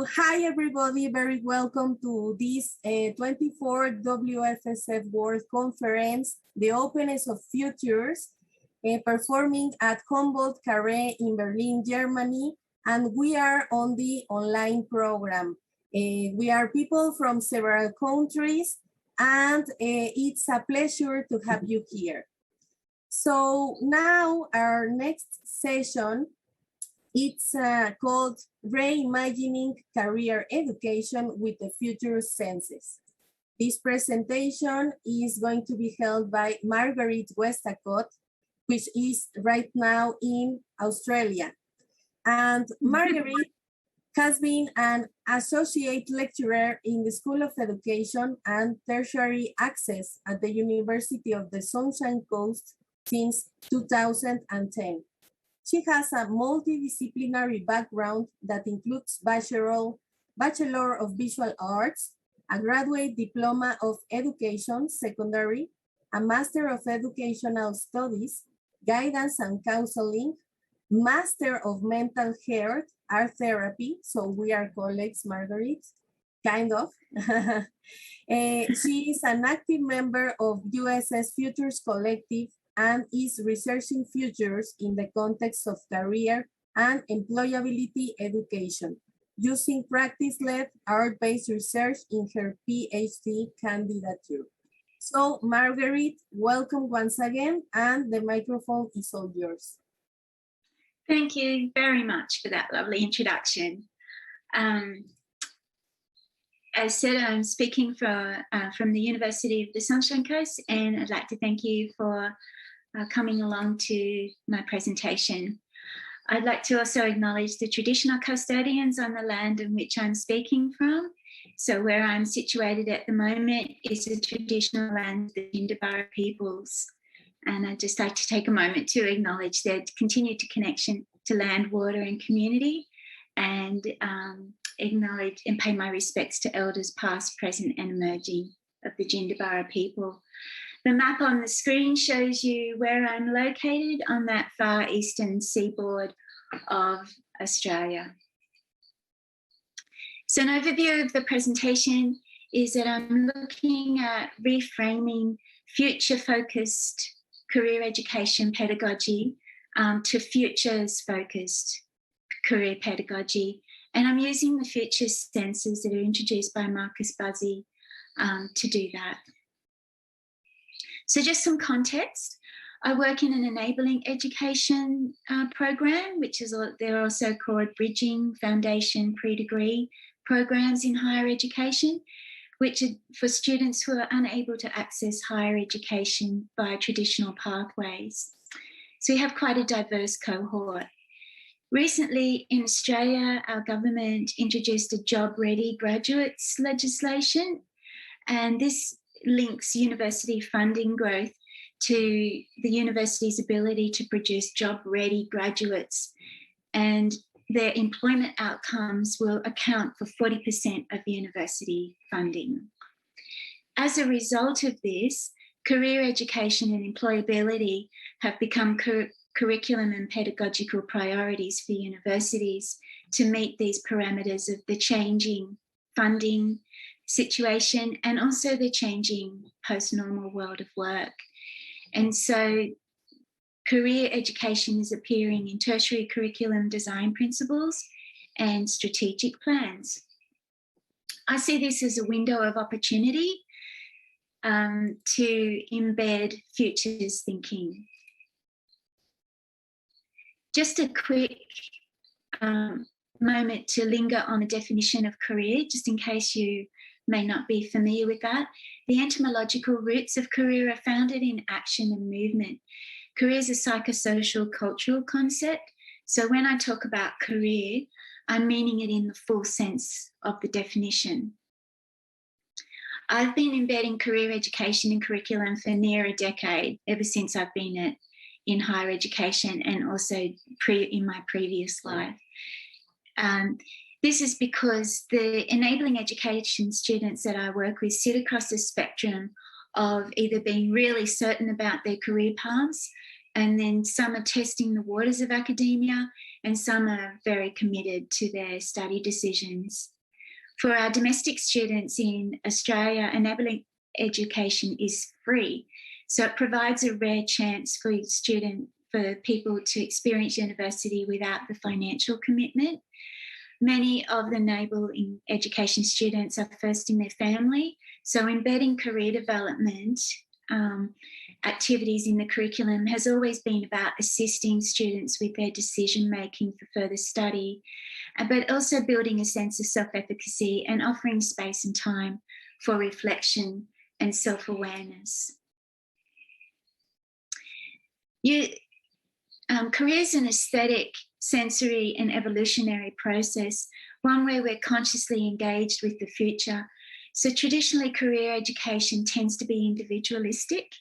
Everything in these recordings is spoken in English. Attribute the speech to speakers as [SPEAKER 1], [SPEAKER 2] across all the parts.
[SPEAKER 1] So hi everybody, very welcome to this 24th WFSF World Conference, The Openness of Futures, performing at Humboldt Carré in Berlin, Germany, and we are on the online program. We are people from several countries, and it's a pleasure to have you here. So now our next session, it's called Reimagining Career Education with the Future Senses. This presentation is going to be held by Marguerite Westacott, which is right now in Australia. And Marguerite has been an associate lecturer in the School of Education and Tertiary Access at the University of the Sunshine Coast since 2010. She has a multidisciplinary background that includes Bachelor of Visual Arts, a graduate diploma of education, secondary, a Master of Educational Studies, guidance and counseling, Master of Mental Health, art therapy. So we are colleagues, Marguerite, kind of. She is an active member of USS Futures Collective and is researching futures in the context of career and employability education, using practice-led art-based research in her PhD candidature. So Marguerite, welcome once again, and the microphone is all yours.
[SPEAKER 2] Thank you very much for that lovely introduction. As said, I'm speaking from the University of the Sunshine Coast, and I'd like to thank you for coming along to my presentation. I'd like to also acknowledge the traditional custodians on the land in which I'm speaking from. So where I'm situated at the moment is the traditional land of the Jindabyne peoples. And I'd just like to take a moment to acknowledge their continued connection to land, water and community, and acknowledge and pay my respects to elders past, present and emerging of the Jindabyne people. The map on the screen shows you where I'm located on that far eastern seaboard of Australia. So an overview of the presentation is that I'm looking at reframing future-focused career education pedagogy to futures-focused career pedagogy. And I'm using the future senses that are introduced by Marcus Buzzy to do that. So just some context, I work in an enabling education program, which is they're also called bridging, foundation, pre-degree programs in higher education, which are for students who are unable to access higher education via traditional pathways. So we have quite a diverse cohort. Recently in Australia, our government introduced a job-ready graduates legislation, and this links university funding growth to the university's ability to produce job-ready graduates, and their employment outcomes will account for 40% of university funding. As a result of this, career education and employability have become curriculum and pedagogical priorities for universities to meet these parameters of the changing funding situation and also the changing post-normal world of work. And so career education is appearing in tertiary curriculum design principles and strategic plans. I see this as a window of opportunity to embed futures thinking. Just a quick moment to linger on the definition of career, just in case you may not be familiar with that. The etymological roots of career are founded in action and movement. Career is a psychosocial cultural concept. So when I talk about career, I'm meaning it in the full sense of the definition. I've been embedding career education in curriculum for near a decade, ever since I've been in higher education and also in my previous life. This is because the enabling education students that I work with sit across the spectrum of either being really certain about their career paths And then some are testing the waters of academia, and some are very committed to their study decisions. For our domestic students in Australia, enabling education is free. So it provides a rare chance for people to experience university without the financial commitment. Many of the enabling education students are first in their family, so embedding career development activities in the curriculum has always been about assisting students with their decision making for further study, but also building a sense of self-efficacy and offering space and time for reflection and self-awareness. Career is an aesthetic, sensory and evolutionary process, one where we're consciously engaged with the future. So traditionally, career education tends to be individualistic.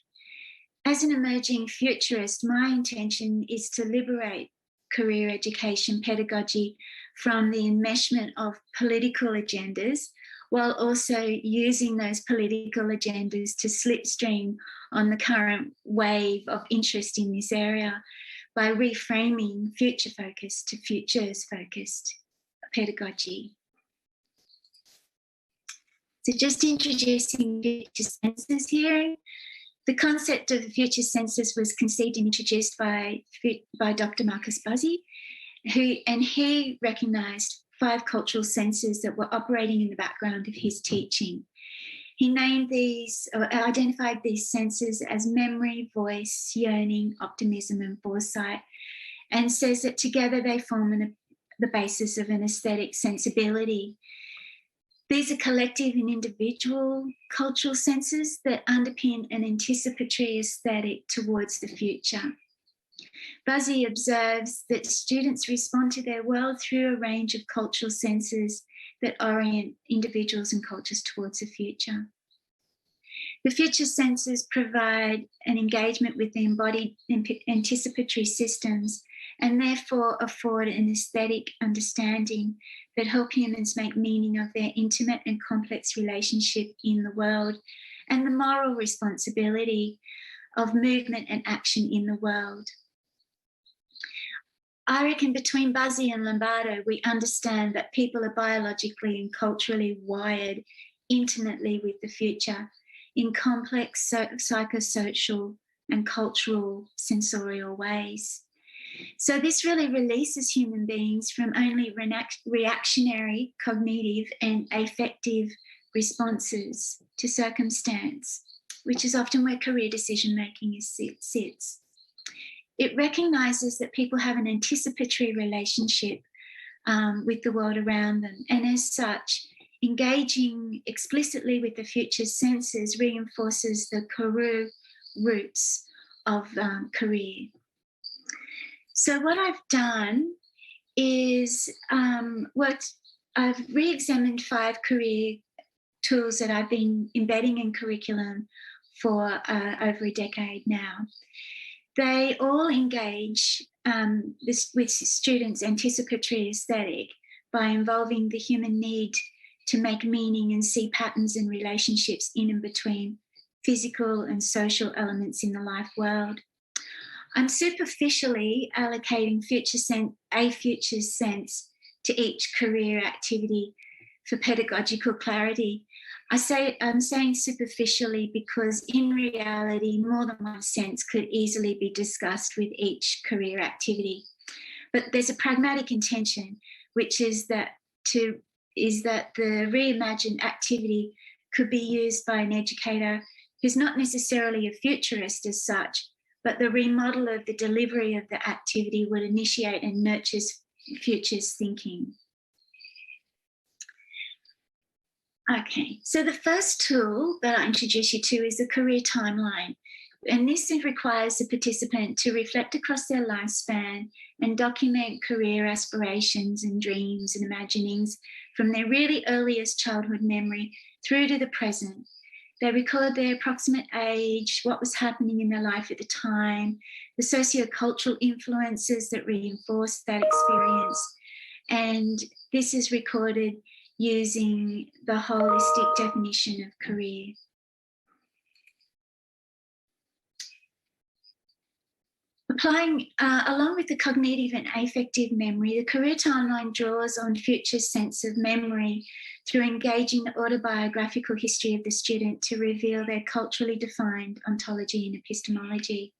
[SPEAKER 2] As an emerging futurist, my intention is to liberate career education pedagogy from the enmeshment of political agendas, while also using those political agendas to slipstream on the current wave of interest in this area by reframing future-focused to futures-focused pedagogy. So just introducing future senses here. The concept of the future senses was conceived and introduced by Dr. Marcus Buzzy, he recognised 5 cultural senses that were operating in the background of his teaching. He named these, or identified these senses as memory, voice, yearning, optimism, and foresight, and says that together they form the basis of an aesthetic sensibility. These are collective and individual cultural senses that underpin an anticipatory aesthetic towards the future. Buzzy observes that students respond to their world through a range of cultural senses that orient individuals and cultures towards the future. The future senses provide an engagement with the embodied anticipatory systems and therefore afford an aesthetic understanding that help humans make meaning of their intimate and complex relationship in the world and the moral responsibility of movement and action in the world. I reckon between Buzzy and Lombardo, we understand that people are biologically and culturally wired intimately with the future in complex psychosocial and cultural sensorial ways. So this really releases human beings from only reactionary, cognitive and affective responses to circumstance, which is often where career decision-making sits. It recognises that people have an anticipatory relationship with the world around them, and as such, engaging explicitly with the future senses reinforces the Karoo roots of career. So what I've done is I've re-examined 5 career tools that I've been embedding in curriculum for over a decade now. They all engage with students' anticipatory aesthetic by involving the human need to make meaning and see patterns and relationships in and between physical and social elements in the life world. I'm superficially allocating a future sense to each career activity for pedagogical clarity. I'm saying superficially because in reality, more than one sense could easily be discussed with each career activity. But there's a pragmatic intention, which is that the reimagined activity could be used by an educator who's not necessarily a futurist as such, but the remodel of the delivery of the activity would initiate and nurture futures thinking. Okay, so the first tool that I introduce you to is the career timeline. And this requires the participant to reflect across their lifespan and document career aspirations and dreams and imaginings from their really earliest childhood memory through to the present. They record their approximate age, what was happening in their life at the time, the socio-cultural influences that reinforced that experience. And this is recorded using the holistic definition of career. Along with the cognitive and affective memory, the career timeline draws on future sense of memory through engaging the autobiographical history of the student to reveal their culturally defined ontology and epistemology.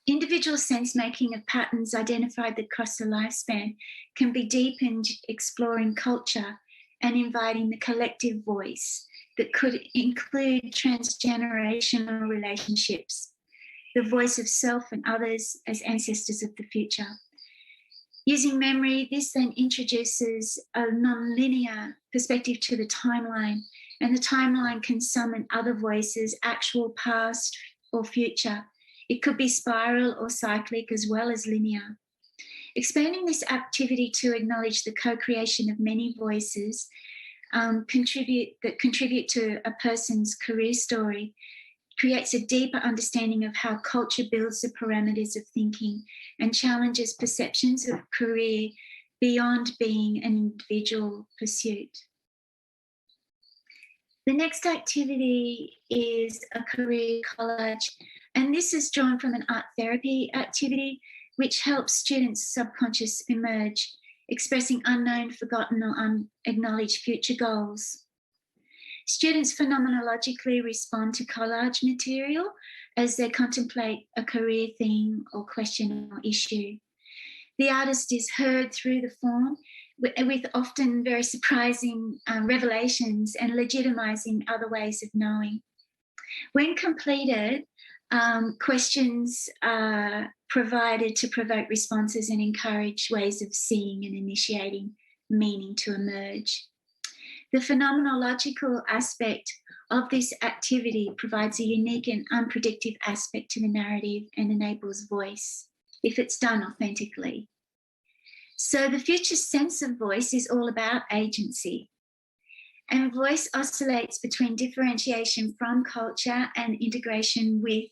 [SPEAKER 2] Individual sense-making of patterns identified across the lifespan can be deepened exploring culture and inviting the collective voice that could include transgenerational relationships, the voice of self and others as ancestors of the future. Using memory, this then introduces a non-linear perspective to the timeline, and the timeline can summon other voices, actual, past, or future. It could be spiral or cyclic as well as linear. Expanding this activity to acknowledge the co-creation of many voices contribute to a person's career story creates a deeper understanding of how culture builds the parameters of thinking and challenges perceptions of career beyond being an individual pursuit. The next activity is a career collage, and this is drawn from an art therapy activity which helps students' subconscious emerge, expressing unknown, forgotten, or unacknowledged future goals. Students phenomenologically respond to collage material as they contemplate a career theme or question or issue. The artist is heard through the form with often very surprising revelations and legitimizing other ways of knowing. When completed, questions are provided to provoke responses and encourage ways of seeing and initiating meaning to emerge. The phenomenological aspect of this activity provides a unique and unpredictable aspect to the narrative and enables voice if it's done authentically. So the future sense of voice is all about agency. And voice oscillates between differentiation from culture and integration with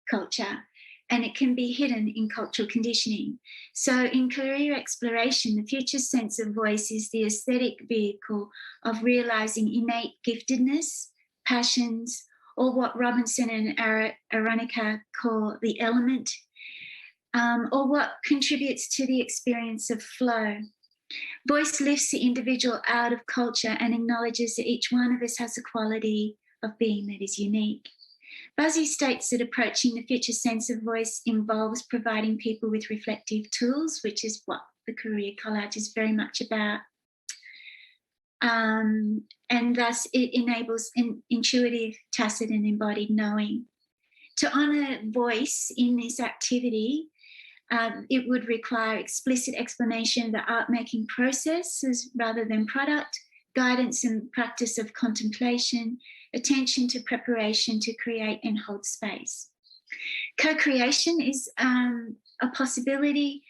[SPEAKER 2] culture, and it can be hidden in cultural conditioning. So in career exploration, the future sense of voice is the aesthetic vehicle of realizing innate giftedness, passions, or what Robinson and Aronica call the element, or what contributes to the experience of flow. Voice lifts the individual out of culture and acknowledges that each one of us has a quality of being that is unique. Buzzy states that approaching the future sense of voice involves providing people with reflective tools, which is what the career collage is very much about. And thus it enables intuitive, tacit and embodied knowing. To honour voice in this activity, it would require explicit explanation of the art-making process rather than product, guidance and practice of contemplation, attention to preparation to create and hold space. Co-creation is a possibility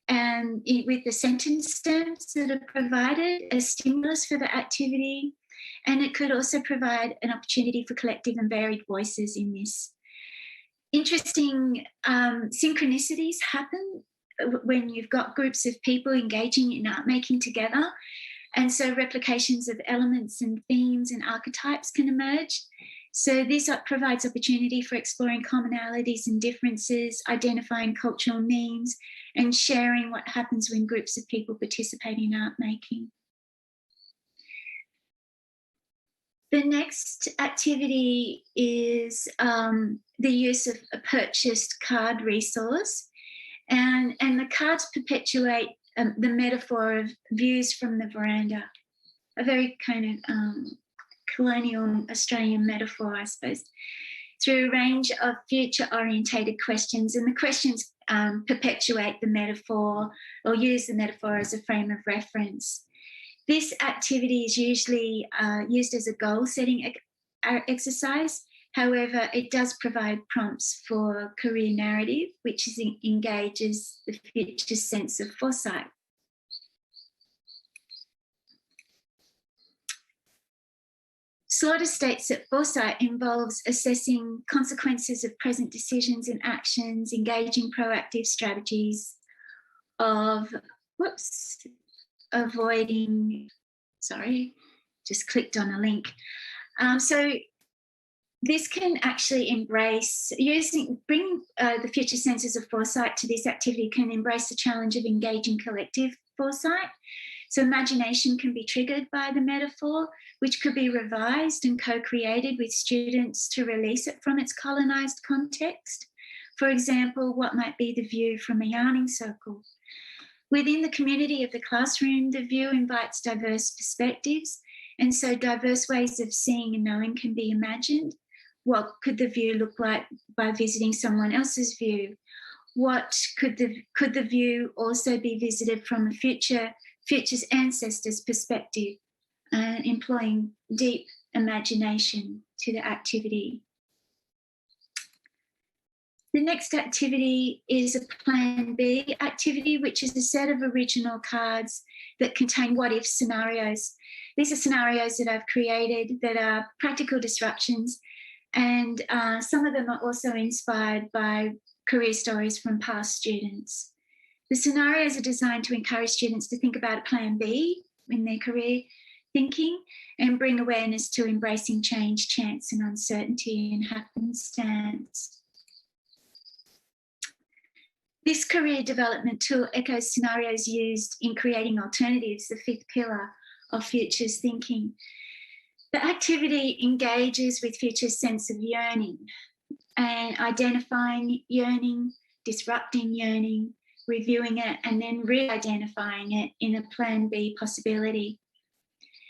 [SPEAKER 2] with the sentence stems that are provided as stimulus for the activity, and it could also provide an opportunity for collective and varied voices in this. Interesting synchronicities happen when you've got groups of people engaging in art making together. And so replications of elements and themes and archetypes can emerge. So this provides opportunity for exploring commonalities and differences, identifying cultural means, and sharing what happens when groups of people participate in art making. The next activity is the use of a purchased card resource. And the cards perpetuate the metaphor of views from the veranda, a very kind of colonial Australian metaphor, I suppose, through a range of future-orientated questions. And the questions perpetuate the metaphor or use the metaphor as a frame of reference. This activity is usually used as a goal-setting exercise. However, it does provide prompts for career narrative, which engages the future sense of foresight. Slaughter states that foresight involves assessing consequences of present decisions and actions, engaging proactive strategies of, avoiding, sorry, just clicked on a link. So This can actually bring the future senses of foresight to this activity can embrace the challenge of engaging collective foresight. So imagination can be triggered by the metaphor, which could be revised and co-created with students to release it from its colonised context. For example, what might be the view from a yarning circle? Within the community of the classroom, the view invites diverse perspectives, and so diverse ways of seeing and knowing can be imagined. What could the view look like by visiting someone else's view? What could the view also be visited from a future's ancestors' perspective, and employing deep imagination to the activity? The next activity is a Plan B activity, which is a set of original cards that contain what-if scenarios. These are scenarios that I've created that are practical disruptions, and some of them are also inspired by career stories from past students. The scenarios are designed to encourage students to think about a Plan B in their career thinking and bring awareness to embracing change, chance, and uncertainty and happenstance. This career development tool echoes scenarios used in creating alternatives, the fifth pillar of futures thinking. The activity engages with Future's sense of yearning and identifying yearning, disrupting yearning, reviewing it, and then re-identifying it in a Plan B possibility.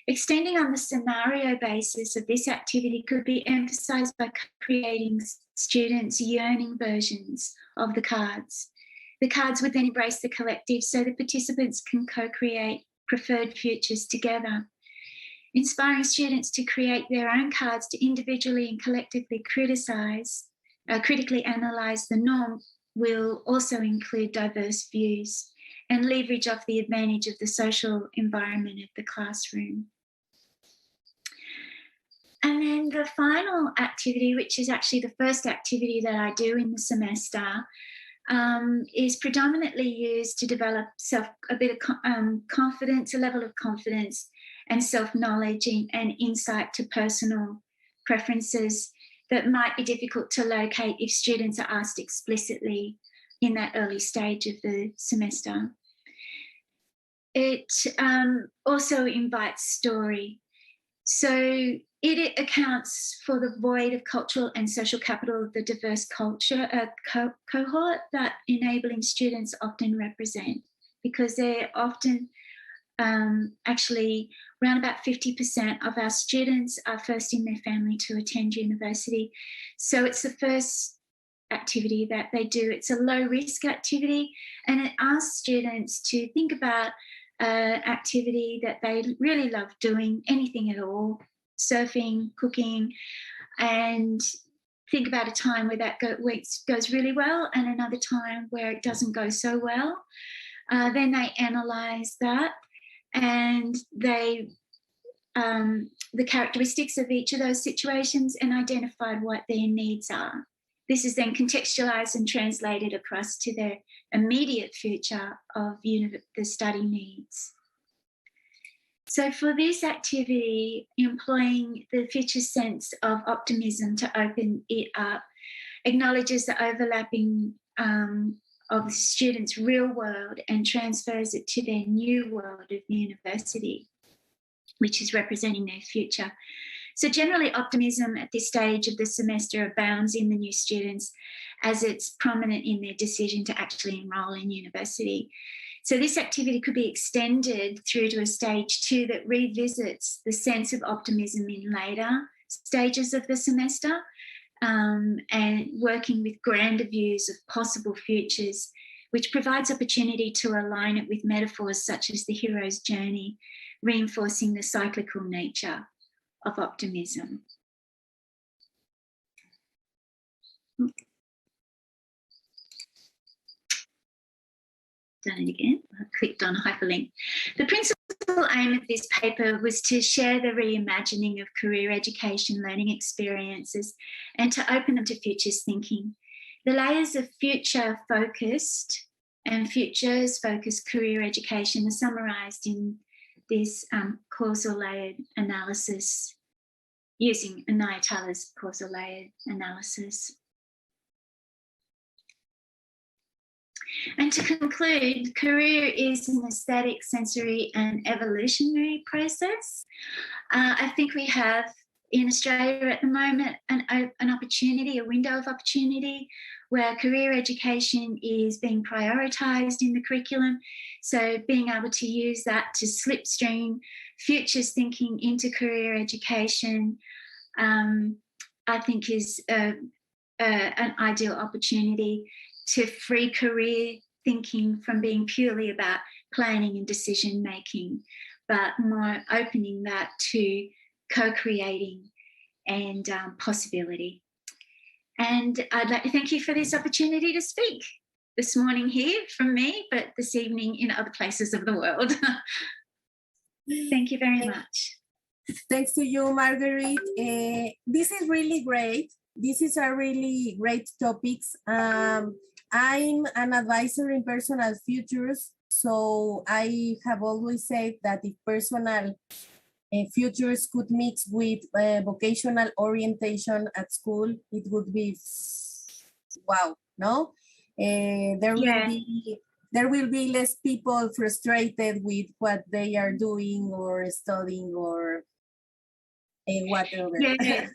[SPEAKER 2] Extending on the scenario basis of this activity could be emphasised by creating students' yearning versions of the cards. The cards would then embrace the collective so the participants can co-create preferred futures together. Inspiring students to create their own cards to individually and collectively critically analyse the norm will also include diverse views and leverage off the advantage of the social environment of the classroom. And then the final activity, which is actually the first activity that I do in the semester, is predominantly used to develop a bit of confidence, a level of confidence and self-knowledge and insight to personal preferences that might be difficult to locate if students are asked explicitly in that early stage of the semester. It also invites story. So it accounts for the void of cultural and social capital of the diverse culture cohort that enabling students often represent, because they're often actually around about 50% of our students are first in their family to attend university. So it's the first activity that they do. It's a low risk activity, and it asks students to think about an activity that they really love doing, anything at all, surfing, cooking, and think about a time where that goes really well and another time where it doesn't go so well. Then they analyse that, and they the characteristics of each of those situations and identified what their needs are. This is then contextualised and translated across to their immediate future of the study needs. So for this activity, employing the future sense of optimism to open it up acknowledges the overlapping of the students' real world and transfers it to their new world of university, which is representing their future. So generally, optimism at this stage of the semester abounds in the new students as it's prominent in their decision to actually enrol in university. So this activity could be extended through to a stage 2 that revisits the sense of optimism in later stages of the semester, and working with grander views of possible futures, which provides opportunity to align it with metaphors such as the hero's journey, reinforcing the cyclical nature of optimism. Done it again. I clicked on hyperlink. The principal aim of this paper was to share the reimagining of career education learning experiences and to open them to futures thinking. The layers of future-focused and futures-focused career education are summarised in this causal layered analysis using Anayatala's, of course, a layered analysis. And to conclude, career is an aesthetic, sensory, and evolutionary process. I think we have in Australia at the moment an opportunity, a window of opportunity, where career education is being prioritised in the curriculum. So being able to use that to slipstream futures thinking into career education, I think is an ideal opportunity to free career thinking from being purely about planning and decision making, but more opening that to co-creating and possibility. And I'd like to thank you for this opportunity to speak this morning here from me, but this evening in other places of the world. Thank you very much.
[SPEAKER 1] Thanks to you, Marguerite. This is really great. This is a really great topics. I'm an advisor in personal futures, so I have always said that if personal futures could mix with vocational orientation at school, it would be wow, no? There will be less people frustrated with what they are doing or studying or whatever.
[SPEAKER 2] Yeah.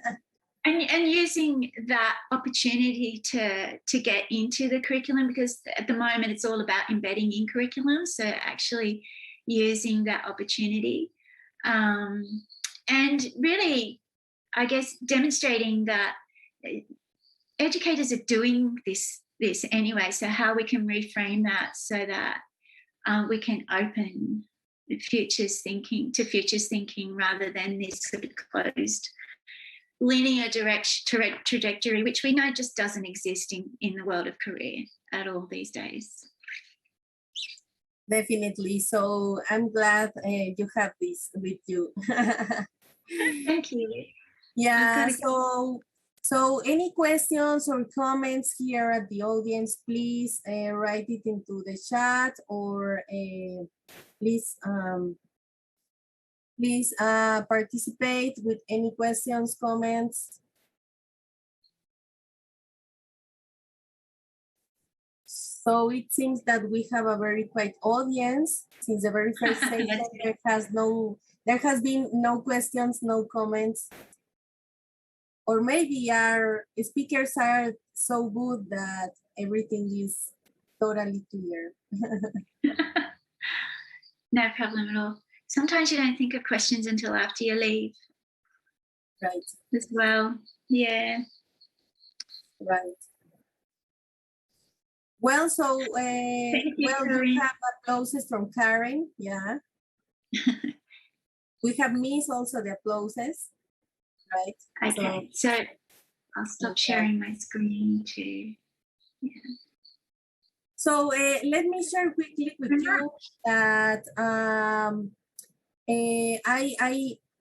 [SPEAKER 2] And using that opportunity to get into the curriculum, because at the moment it's all about embedding in curriculum. So actually using that opportunity and really, I guess, demonstrating that educators are doing this anyway. So how we can reframe that so that we can open futures thinking rather than this sort of closed linear trajectory, which we know just doesn't exist in the world of career at all these days.
[SPEAKER 1] Definitely. So I'm glad you have this with you.
[SPEAKER 2] Thank you.
[SPEAKER 1] Yeah. So any questions or comments here at the audience, please write it into the chat, or please participate with any questions, comments. So it seems that we have a very quiet audience since the very first session. There has been no questions, no comments, or maybe our speakers are so good that everything is totally clear.
[SPEAKER 2] No problem at all. Sometimes you don't think of questions until after you leave.
[SPEAKER 1] Right.
[SPEAKER 2] As well. Yeah.
[SPEAKER 1] Right. Well, so we have applauses from Karen. Yeah. We have missed also the applauses. Right.
[SPEAKER 2] Okay. So I'll stop sharing my screen too. Yeah.
[SPEAKER 1] So let me share quickly with you that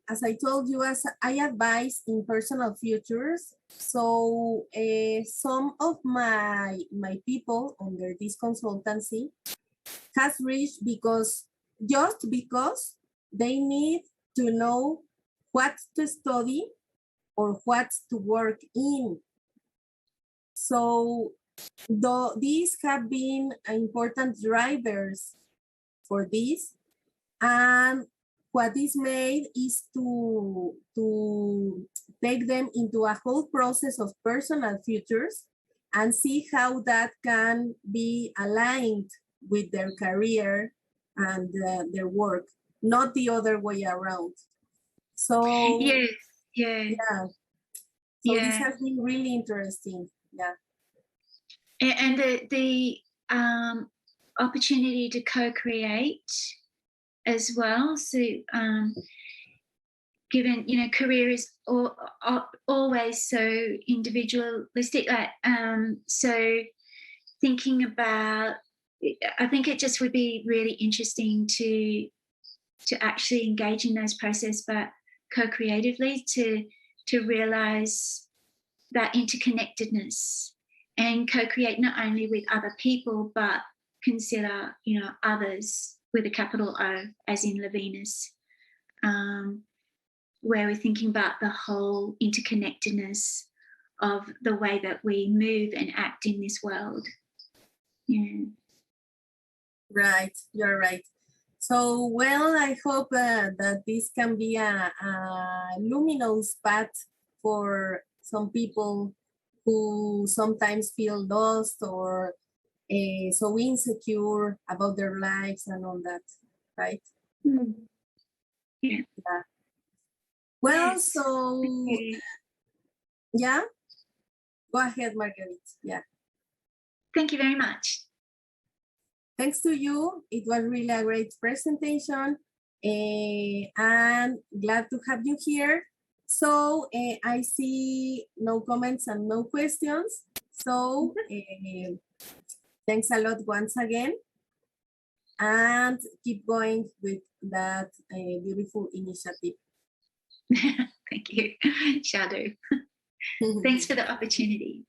[SPEAKER 1] as I told you, as I advise in personal futures. So some of my people under this consultancy has reached because they need to know what to study or what to work in. So these have been important drivers for this, and what is made is to take them into a whole process of personal futures and see how that can be aligned with their career and their work, not the other way around. So
[SPEAKER 2] yes,
[SPEAKER 1] So this has been really interesting. Yeah.
[SPEAKER 2] And the opportunity to co-create as well. So given, career is always so individualistic, so thinking about, I think it just would be really interesting to actually engage in those processes, but co-creatively to realize that interconnectedness and co-create not only with other people, but consider, others with a capital O, as in Levinas. where we're thinking about the whole interconnectedness of the way that we move and act in this world. Yeah.
[SPEAKER 1] Right, you're right. So, well, I hope that this can be a luminous path for some people who sometimes feel lost or so insecure about their lives and all that, right?
[SPEAKER 2] Mm. Yeah.
[SPEAKER 1] Yeah. Well,
[SPEAKER 2] Yes.
[SPEAKER 1] so yeah, go ahead, Marguerite. Yeah.
[SPEAKER 2] Thank you very much.
[SPEAKER 1] Thanks to you. It was really a great presentation. I'm glad to have you here. So I see no comments and no questions. So thanks a lot once again. And keep going with that beautiful initiative.
[SPEAKER 2] Thank you, Shadow. Thanks for the opportunity.